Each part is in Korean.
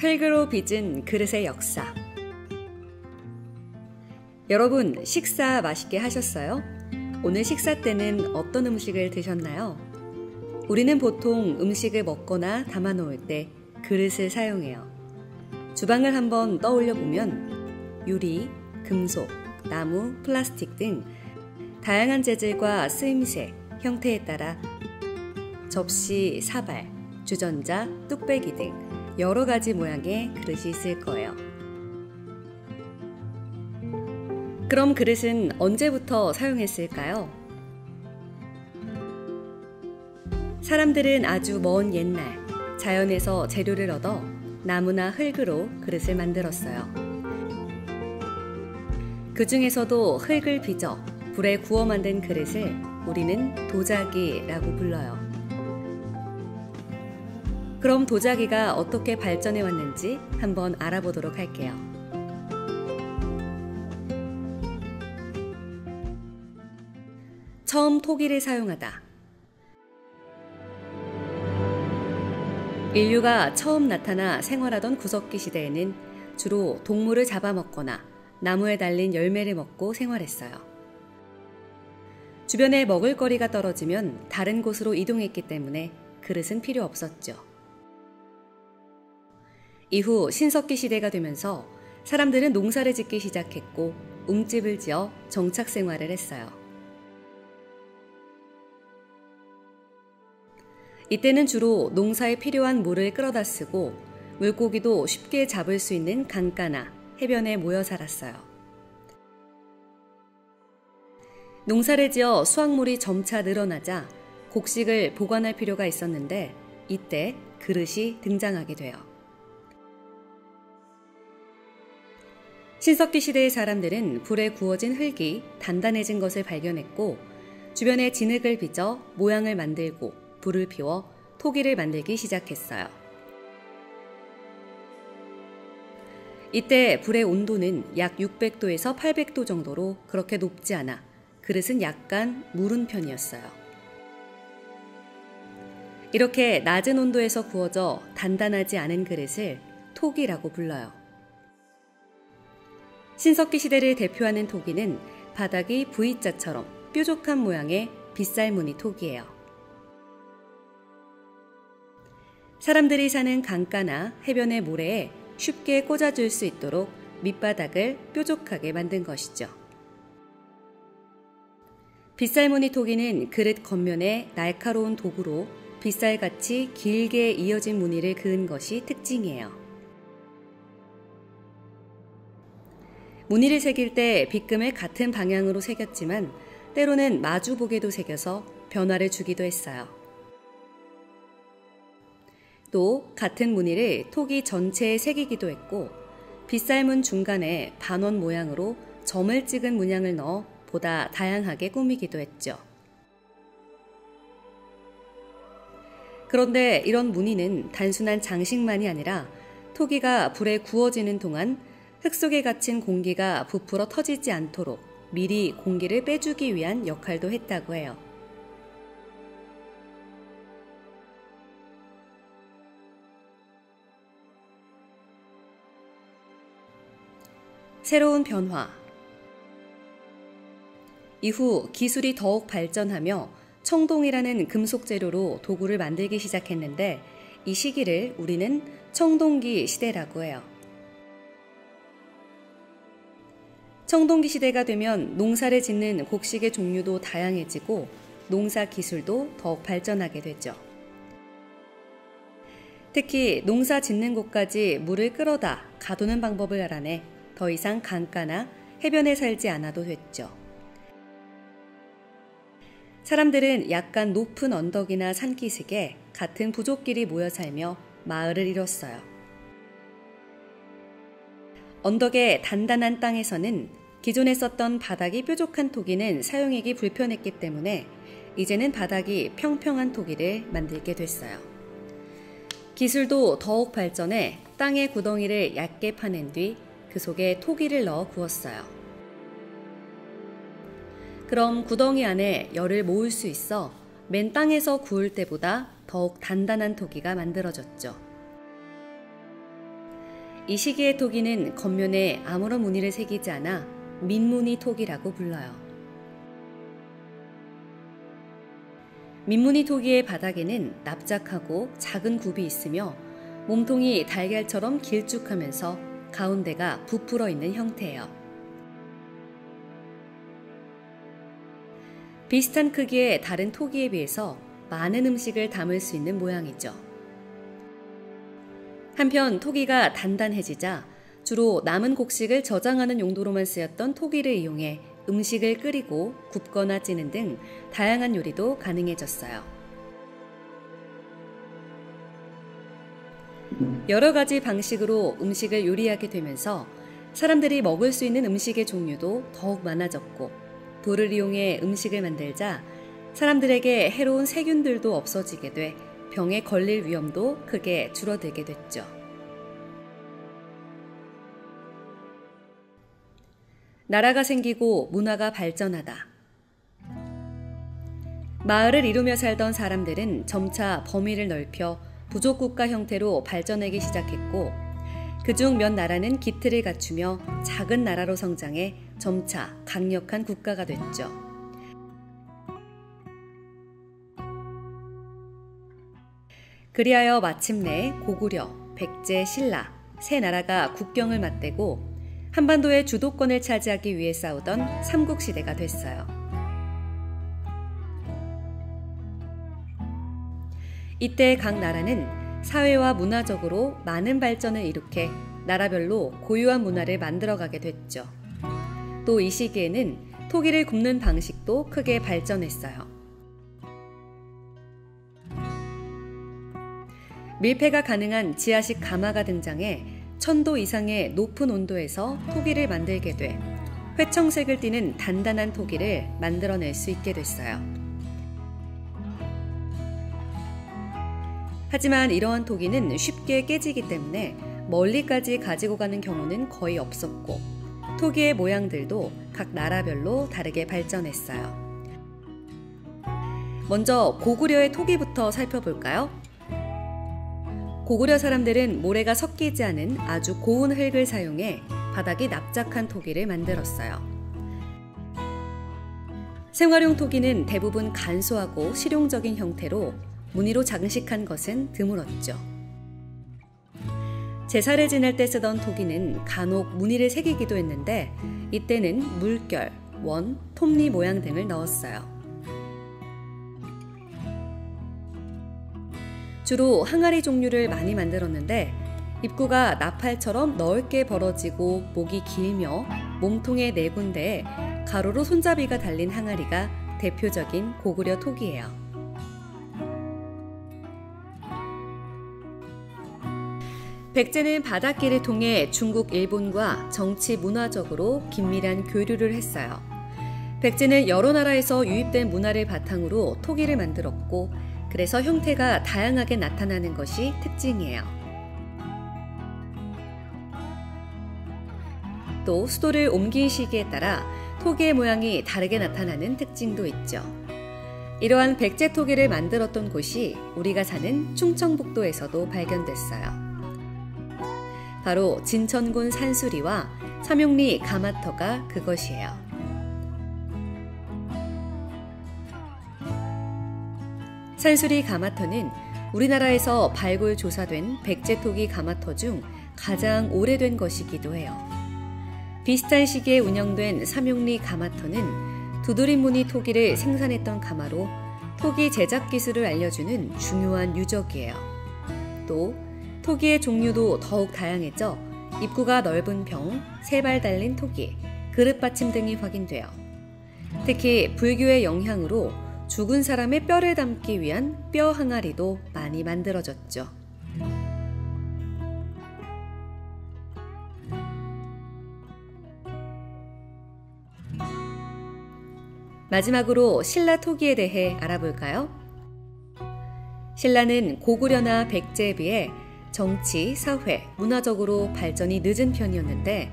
흙으로 빚은 그릇의 역사. 여러분, 식사 맛있게 하셨어요? 오늘 식사 때는 어떤 음식을 드셨나요? 우리는 보통 음식을 먹거나 담아 놓을 때 그릇을 사용해요. 주방을 한번 떠올려 보면 유리, 금속, 나무, 플라스틱 등 다양한 재질과 쓰임새, 형태에 따라 접시, 사발, 주전자, 뚝배기 등 여러 가지 모양의 그릇이 있을 거예요. 그럼 그릇은 언제부터 사용했을까요? 사람들은 아주 먼 옛날 자연에서 재료를 얻어 나무나 흙으로 그릇을 만들었어요. 그 중에서도 흙을 빚어 불에 구워 만든 그릇을 우리는 도자기라고 불러요. 그럼 도자기가 어떻게 발전해 왔는지 한번 알아보도록 할게요. 처음 토기를 사용하다. 인류가 처음 나타나 생활하던 구석기 시대에는 주로 동물을 잡아먹거나 나무에 달린 열매를 먹고 생활했어요. 주변에 먹을거리가 떨어지면 다른 곳으로 이동했기 때문에 그릇은 필요 없었죠. 이후 신석기 시대가 되면서 사람들은 농사를 짓기 시작했고 움집을 지어 정착 생활을 했어요. 이때는 주로 농사에 필요한 물을 끌어다 쓰고 물고기도 쉽게 잡을 수 있는 강가나 해변에 모여 살았어요. 농사를 지어 수확물이 점차 늘어나자 곡식을 보관할 필요가 있었는데 이때 그릇이 등장하게 돼요. 신석기 시대의 사람들은 불에 구워진 흙이 단단해진 것을 발견했고 주변에 진흙을 빚어 모양을 만들고 불을 피워 토기를 만들기 시작했어요. 이때 불의 온도는 약 600도에서 800도 정도로 그렇게 높지 않아 그릇은 약간 무른 편이었어요. 이렇게 낮은 온도에서 구워져 단단하지 않은 그릇을 토기라고 불러요. 신석기 시대를 대표하는 토기는 바닥이 V자처럼 뾰족한 모양의 빗살무늬 토기예요. 사람들이 사는 강가나 해변의 모래에 쉽게 꽂아줄 수 있도록 밑바닥을 뾰족하게 만든 것이죠. 빗살무늬 토기는 그릇 겉면에 날카로운 도구로 빗살같이 길게 이어진 무늬를 그은 것이 특징이에요. 무늬를 새길 때 빗금을 같은 방향으로 새겼지만 때로는 마주보게도 새겨서 변화를 주기도 했어요. 또 같은 무늬를 토기 전체에 새기기도 했고 빗살문 중간에 반원 모양으로 점을 찍은 문양을 넣어 보다 다양하게 꾸미기도 했죠. 그런데 이런 무늬는 단순한 장식만이 아니라 토기가 불에 구워지는 동안 흙 속에 갇힌 공기가 부풀어 터지지 않도록 미리 공기를 빼주기 위한 역할도 했다고 해요. 새로운 변화. 이후 기술이 더욱 발전하며 청동이라는 금속 재료로 도구를 만들기 시작했는데 이 시기를 우리는 청동기 시대라고 해요. 청동기 시대가 되면 농사를 짓는 곡식의 종류도 다양해지고 농사 기술도 더욱 발전하게 되죠. 특히 농사 짓는 곳까지 물을 끌어다 가두는 방법을 알아내 더 이상 강가나 해변에 살지 않아도 됐죠. 사람들은 약간 높은 언덕이나 산기슭에 같은 부족끼리 모여 살며 마을을 이뤘어요. 언덕의 단단한 땅에서는 기존에 썼던 바닥이 뾰족한 토기는 사용하기 불편했기 때문에 이제는 바닥이 평평한 토기를 만들게 됐어요. 기술도 더욱 발전해 땅에 구덩이를 얇게 파낸 뒤 그 속에 토기를 넣어 구웠어요. 그럼 구덩이 안에 열을 모을 수 있어 맨 땅에서 구울 때보다 더욱 단단한 토기가 만들어졌죠. 이 시기의 토기는 겉면에 아무런 무늬를 새기지 않아 민무늬 토기라고 불러요. 민무늬 토기의 바닥에는 납작하고 작은 굽이 있으며 몸통이 달걀처럼 길쭉하면서 가운데가 부풀어 있는 형태예요. 비슷한 크기의 다른 토기에 비해서 많은 음식을 담을 수 있는 모양이죠. 한편 토기가 단단해지자 주로 남은 곡식을 저장하는 용도로만 쓰였던 토기를 이용해 음식을 끓이고 굽거나 찌는 등 다양한 요리도 가능해졌어요. 여러 가지 방식으로 음식을 요리하게 되면서 사람들이 먹을 수 있는 음식의 종류도 더욱 많아졌고, 불을 이용해 음식을 만들자 사람들에게 해로운 세균들도 없어지게 돼 병에 걸릴 위험도 크게 줄어들게 됐죠. 나라가 생기고 문화가 발전하다. 마을을 이루며 살던 사람들은 점차 범위를 넓혀 부족국가 형태로 발전하기 시작했고, 그중 몇 나라는 기틀을 갖추며 작은 나라로 성장해 점차 강력한 국가가 됐죠. 그리하여 마침내 고구려, 백제, 신라 세 나라가 국경을 맞대고 한반도의 주도권을 차지하기 위해 싸우던 삼국시대가 됐어요. 이때 각 나라는 사회와 문화적으로 많은 발전을 일으켜 나라별로 고유한 문화를 만들어가게 됐죠. 또 이 시기에는 토기를 굽는 방식도 크게 발전했어요. 밀폐가 가능한 지하식 가마가 등장해 1000도 이상의 높은 온도에서 토기를 만들게 돼 회청색을 띠는 단단한 토기를 만들어낼 수 있게 됐어요. 하지만 이러한 토기는 쉽게 깨지기 때문에 멀리까지 가지고 가는 경우는 거의 없었고, 토기의 모양들도 각 나라별로 다르게 발전했어요. 먼저 고구려의 토기부터 살펴볼까요? 고구려 사람들은 모래가 섞이지 않은 아주 고운 흙을 사용해 바닥이 납작한 토기를 만들었어요. 생활용 토기는 대부분 간소하고 실용적인 형태로 무늬로 장식한 것은 드물었죠. 제사를 지낼 때 쓰던 토기는 간혹 무늬를 새기기도 했는데, 이때는 물결, 원, 톱니 모양 등을 넣었어요. 주로 항아리 종류를 많이 만들었는데, 입구가 나팔처럼 넓게 벌어지고 목이 길며 몸통의 네 군데에 가로로 손잡이가 달린 항아리가 대표적인 고구려 토기예요. 백제는 바닷길을 통해 중국, 일본과 정치, 문화적으로 긴밀한 교류를 했어요. 백제는 여러 나라에서 유입된 문화를 바탕으로 토기를 만들었고, 그래서 형태가 다양하게 나타나는 것이 특징이에요. 또 수도를 옮긴 시기에 따라 토기의 모양이 다르게 나타나는 특징도 있죠. 이러한 백제 토기를 만들었던 곳이 우리가 사는 충청북도에서도 발견됐어요. 바로 진천군 산수리와 삼용리 가마터가 그것이에요. 산수리 가마터는 우리나라에서 발굴 조사된 백제토기 가마터 중 가장 오래된 것이기도 해요. 비슷한 시기에 운영된 삼용리 가마터는 두드림 무늬 토기를 생산했던 가마로 토기 제작 기술을 알려주는 중요한 유적이에요. 또 토기의 종류도 더욱 다양해져 입구가 넓은 병, 세 발 달린 토기, 그릇 받침 등이 확인돼요. 특히 불교의 영향으로 죽은 사람의 뼈를 담기 위한 뼈 항아리도 많이 만들어졌죠. 마지막으로 신라 토기에 대해 알아볼까요? 신라는 고구려나 백제에 비해 정치, 사회, 문화적으로 발전이 늦은 편이었는데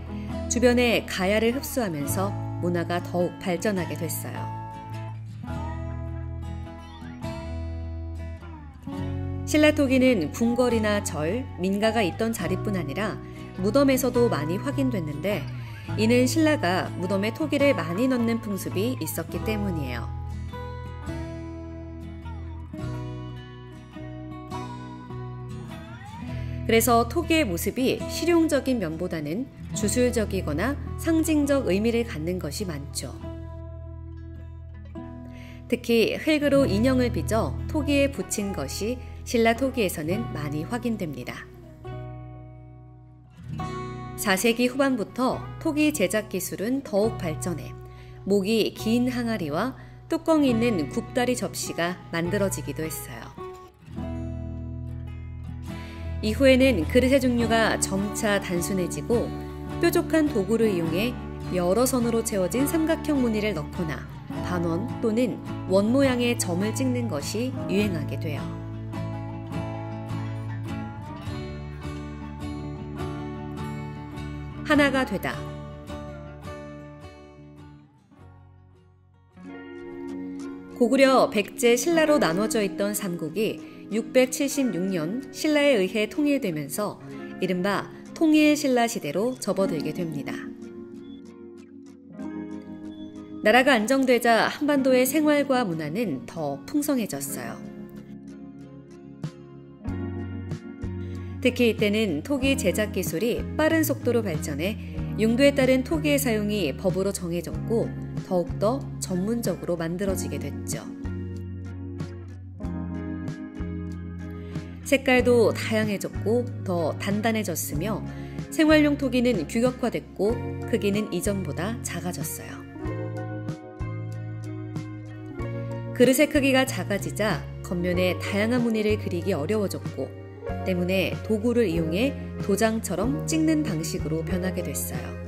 주변의 가야를 흡수하면서 문화가 더욱 발전하게 됐어요. 신라 토기는 궁궐이나 절, 민가가 있던 자리뿐 아니라 무덤에서도 많이 확인됐는데 이는 신라가 무덤에 토기를 많이 넣는 풍습이 있었기 때문이에요. 그래서 토기의 모습이 실용적인 면보다는 주술적이거나 상징적 의미를 갖는 것이 많죠. 특히 흙으로 인형을 빚어 토기에 붙인 것이 신라 토기에서는 많이 확인됩니다. 4세기 후반부터 토기 제작 기술은 더욱 발전해 목이 긴 항아리와 뚜껑이 있는 굽다리 접시가 만들어지기도 했어요. 이후에는 그릇의 종류가 점차 단순해지고 뾰족한 도구를 이용해 여러 선으로 채워진 삼각형 무늬를 넣거나 반원 또는 원 모양의 점을 찍는 것이 유행하게 돼요. 하나가 되다. 고구려 백제 신라로 나눠져 있던 삼국이 676년 신라에 의해 통일되면서 이른바 통일신라 시대로 접어들게 됩니다. 나라가 안정되자 한반도의 생활과 문화는 더 풍성해졌어요. 특히 이때는 토기 제작 기술이 빠른 속도로 발전해 용도에 따른 토기의 사용이 법으로 정해졌고 더욱더 전문적으로 만들어지게 됐죠. 색깔도 다양해졌고 더 단단해졌으며 생활용 토기는 규격화됐고 크기는 이전보다 작아졌어요. 그릇의 크기가 작아지자 겉면에 다양한 무늬를 그리기 어려워졌고 때문에 도구를 이용해 도장처럼 찍는 방식으로 변하게 됐어요.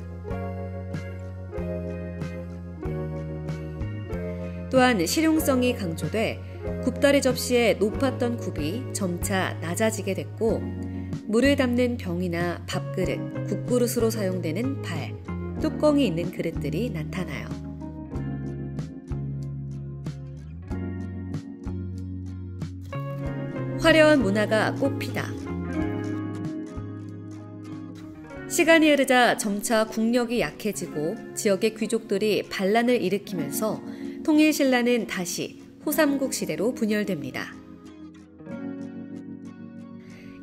또한 실용성이 강조돼 굽다리 접시에 높았던 굽이 점차 낮아지게 됐고 물을 담는 병이나 밥그릇, 국그릇으로 사용되는 발, 뚜껑이 있는 그릇들이 나타나요. 화려한 문화가 꽃피다. 시간이 흐르자 점차 국력이 약해지고 지역의 귀족들이 반란을 일으키면서 통일신라는 다시 후삼국 시대로 분열됩니다.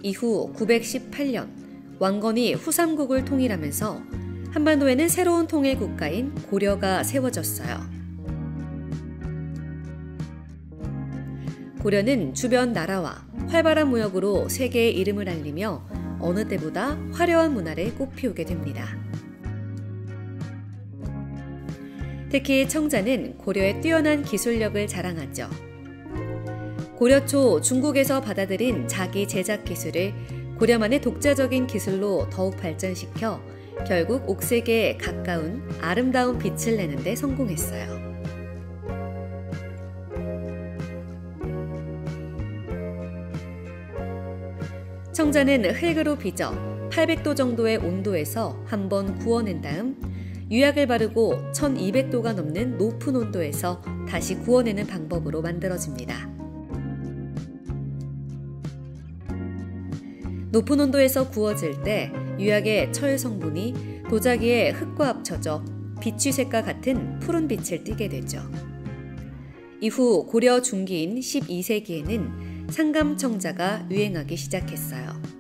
이후 918년 왕건이 후삼국을 통일하면서 한반도에는 새로운 통일 국가인 고려가 세워졌어요. 고려는 주변 나라와 활발한 무역으로 세계의 이름을 알리며 어느 때보다 화려한 문화를 꽃피우게 됩니다. 특히 청자는 고려의 뛰어난 기술력을 자랑하죠. 고려 초 중국에서 받아들인 자기 제작 기술을 고려만의 독자적인 기술로 더욱 발전시켜 결국 옥색에 가까운 아름다운 빛을 내는 데 성공했어요. 청자는 흙으로 빚어 800도 정도의 온도에서 한번 구워낸 다음 유약을 바르고 1200도가 넘는 높은 온도에서 다시 구워내는 방법으로 만들어집니다. 높은 온도에서 구워질 때 유약의 철 성분이 도자기의 흙과 합쳐져 비취색과 같은 푸른 빛을 띠게 되죠. 이후 고려 중기인 12세기에는 상감청자가 유행하기 시작했어요.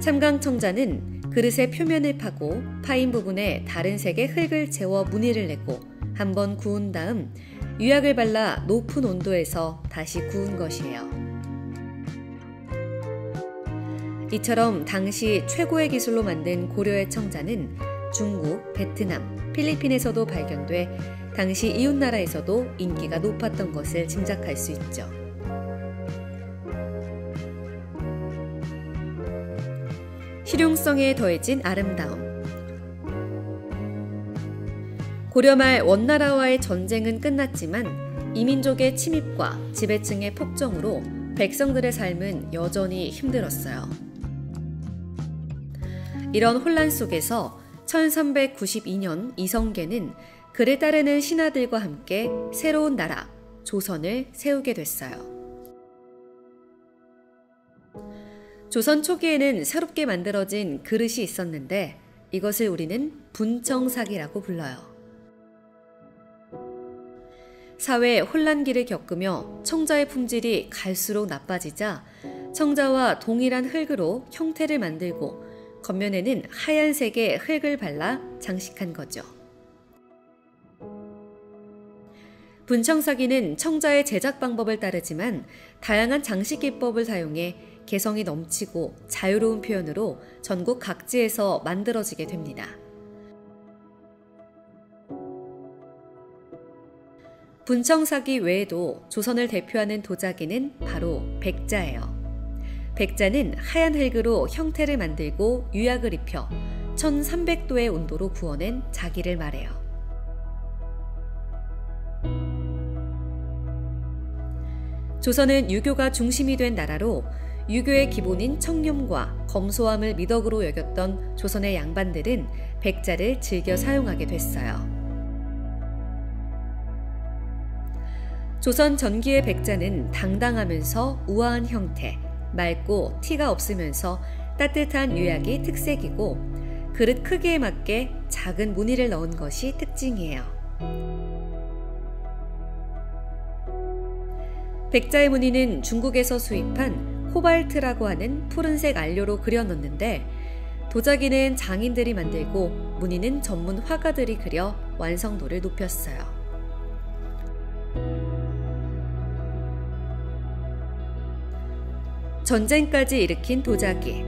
삼강청자는 그릇의 표면을 파고 파인 부분에 다른 색의 흙을 재워 무늬를 내고 한번 구운 다음 유약을 발라 높은 온도에서 다시 구운 것이에요. 이처럼 당시 최고의 기술로 만든 고려의 청자는 중국, 베트남, 필리핀에서도 발견돼 당시 이웃나라에서도 인기가 높았던 것을 짐작할 수 있죠. 실용성에 더해진 아름다움. 고려말 원나라와의 전쟁은 끝났지만 이민족의 침입과 지배층의 폭정으로 백성들의 삶은 여전히 힘들었어요. 이런 혼란 속에서 1392년 이성계는 그를 따르는 신하들과 함께 새로운 나라, 조선을 세우게 됐어요. 조선 초기에는 새롭게 만들어진 그릇이 있었는데 이것을 우리는 분청삭이라고 불러요. 사회 혼란기를 겪으며 청자의 품질이 갈수록 나빠지자 청자와 동일한 흙으로 형태를 만들고 겉면에는 하얀색의 흙을 발라 장식한 거죠. 분청사기는 청자의 제작 방법을 따르지만 다양한 장식 기법을 사용해 개성이 넘치고 자유로운 표현으로 전국 각지에서 만들어지게 됩니다. 분청사기 외에도 조선을 대표하는 도자기는 바로 백자예요. 백자는 하얀 흙으로 형태를 만들고 유약을 입혀 1300도의 온도로 구워낸 자기를 말해요. 조선은 유교가 중심이 된 나라로 유교의 기본인 청렴과 검소함을 미덕으로 여겼던 조선의 양반들은 백자를 즐겨 사용하게 됐어요. 조선 전기의 백자는 당당하면서 우아한 형태, 맑고 티가 없으면서 따뜻한 유약이 특색이고 그릇 크기에 맞게 작은 무늬를 넣은 것이 특징이에요. 백자의 무늬는 중국에서 수입한 코발트라고 하는 푸른색 안료로 그려 넣는데 도자기는 장인들이 만들고 무늬는 전문 화가들이 그려 완성도를 높였어요. 전쟁까지 일으킨 도자기.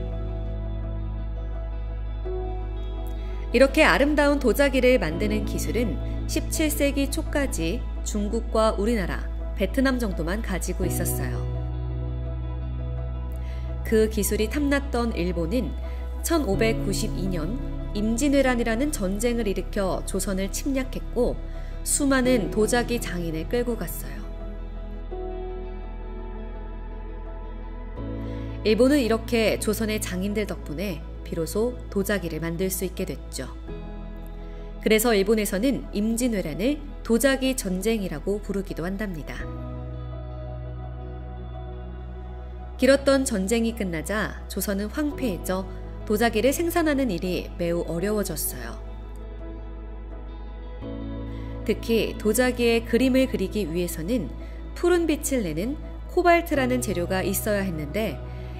이렇게 아름다운 도자기를 만드는 기술은 17세기 초까지 중국과 우리나라, 베트남 정도만 가지고 있었어요. 그 기술이 탐났던 일본은 1592년 임진왜란이라는 전쟁을 일으켜 조선을 침략했고 수많은 도자기 장인을 끌고 갔어요. 일본은 이렇게 조선의 장인들 덕분에 비로소 도자기를 만들 수 있게 됐죠. 그래서 일본에서는 임진왜란을 도자기 전쟁이라고 부르기도 한답니다. 길었던 전쟁이 끝나자 조선은 황폐해져 도자기를 생산하는 일이 매우 어려워졌어요. 특히 도자기에 그림을 그리기 위해서는 푸른 빛을 내는 코발트라는 재료가 있어야 했는데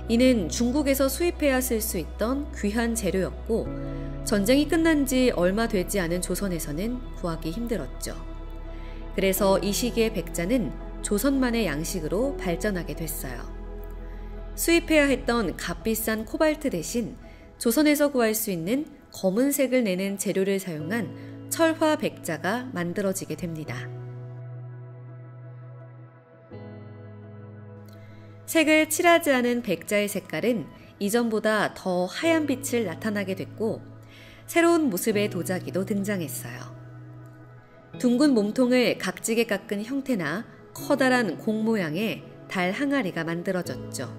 이는 중국에서 수입해야 쓸 수 있던 귀한 재료였고 전쟁이 끝난 지 얼마 되지 않은 조선에서는 구하기 힘들었죠. 그래서 이 시기의 백자는 조선만의 양식으로 발전하게 됐어요. 수입해야 했던 값비싼 코발트 대신 조선에서 구할 수 있는 검은색을 내는 재료를 사용한 철화 백자가 만들어지게 됩니다. 색을 칠하지 않은 백자의 색깔은 이전보다 더 하얀 빛을 나타나게 됐고 새로운 모습의 도자기도 등장했어요. 둥근 몸통을 각지게 깎은 형태나 커다란 공 모양의 달 항아리가 만들어졌죠.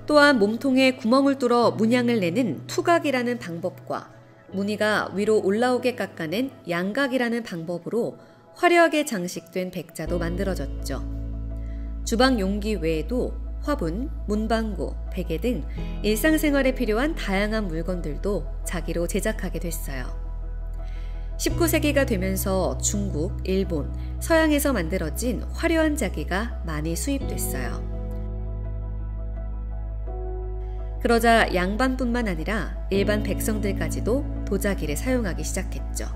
또한 몸통에 구멍을 뚫어 문양을 내는 투각이라는 방법과 무늬가 위로 올라오게 깎아낸 양각이라는 방법으로 화려하게 장식된 백자도 만들어졌죠. 주방 용기 외에도 화분, 문방구, 베개 등 일상생활에 필요한 다양한 물건들도 자기로 제작하게 됐어요. 19세기가 되면서 중국, 일본, 서양에서 만들어진 화려한 자기가 많이 수입됐어요. 그러자 양반뿐만 아니라 일반 백성들까지도 도자기를 사용하기 시작했죠.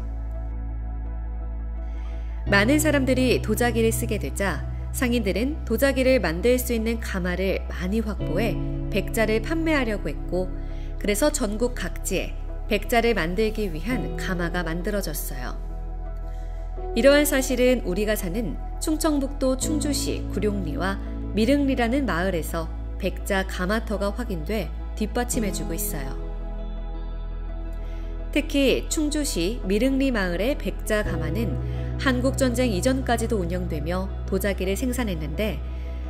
많은 사람들이 도자기를 쓰게 되자 상인들은 도자기를 만들 수 있는 가마를 많이 확보해 백자를 판매하려고 했고 그래서 전국 각지에 백자를 만들기 위한 가마가 만들어졌어요. 이러한 사실은 우리가 사는 충청북도 충주시 구룡리와 미릉리라는 마을에서 백자 가마터가 확인돼 뒷받침해주고 있어요. 특히 충주시 미릉리 마을의 백자 가마는 한국전쟁 이전까지도 운영되며 도자기를 생산했는데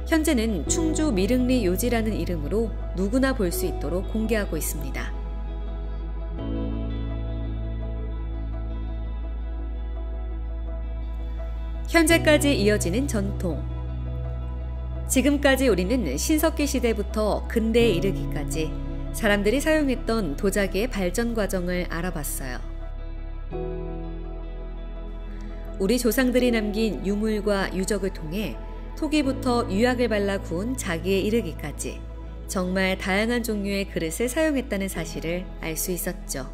현재는 충주 미릉리 요지라는 이름으로 누구나 볼 수 있도록 공개하고 있습니다. 현재까지 이어지는 전통. 지금까지 우리는 신석기 시대부터 근대에 이르기까지 사람들이 사용했던 도자기의 발전 과정을 알아봤어요. 우리 조상들이 남긴 유물과 유적을 통해 토기부터 유약을 발라 구운 자기에 이르기까지 정말 다양한 종류의 그릇을 사용했다는 사실을 알 수 있었죠.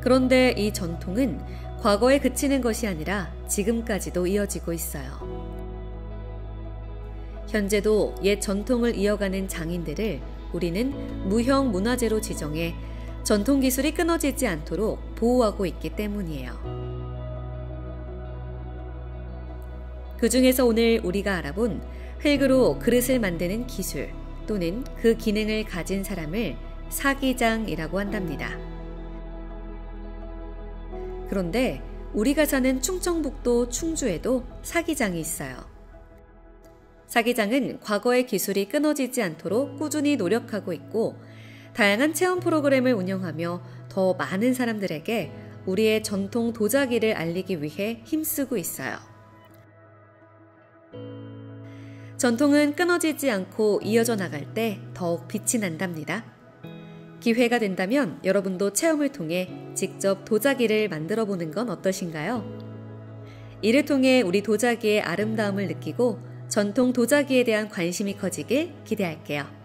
그런데 이 전통은 과거에 그치는 것이 아니라 지금까지도 이어지고 있어요. 현재도 옛 전통을 이어가는 장인들을 우리는 무형 문화재로 지정해 전통 기술이 끊어지지 않도록 보호하고 있기 때문이에요. 그 중에서 오늘 우리가 알아본 흙으로 그릇을 만드는 기술 또는 그 기능을 가진 사람을 사기장이라고 한답니다. 그런데 우리가 사는 충청북도 충주에도 사기장이 있어요. 사기장은 과거의 기술이 끊어지지 않도록 꾸준히 노력하고 있고 다양한 체험 프로그램을 운영하며 더 많은 사람들에게 우리의 전통 도자기를 알리기 위해 힘쓰고 있어요. 전통은 끊어지지 않고 이어져 나갈 때 더욱 빛이 난답니다. 기회가 된다면 여러분도 체험을 통해 직접 도자기를 만들어 보는 건 어떠신가요? 이를 통해 우리 도자기의 아름다움을 느끼고 전통 도자기에 대한 관심이 커지길 기대할게요.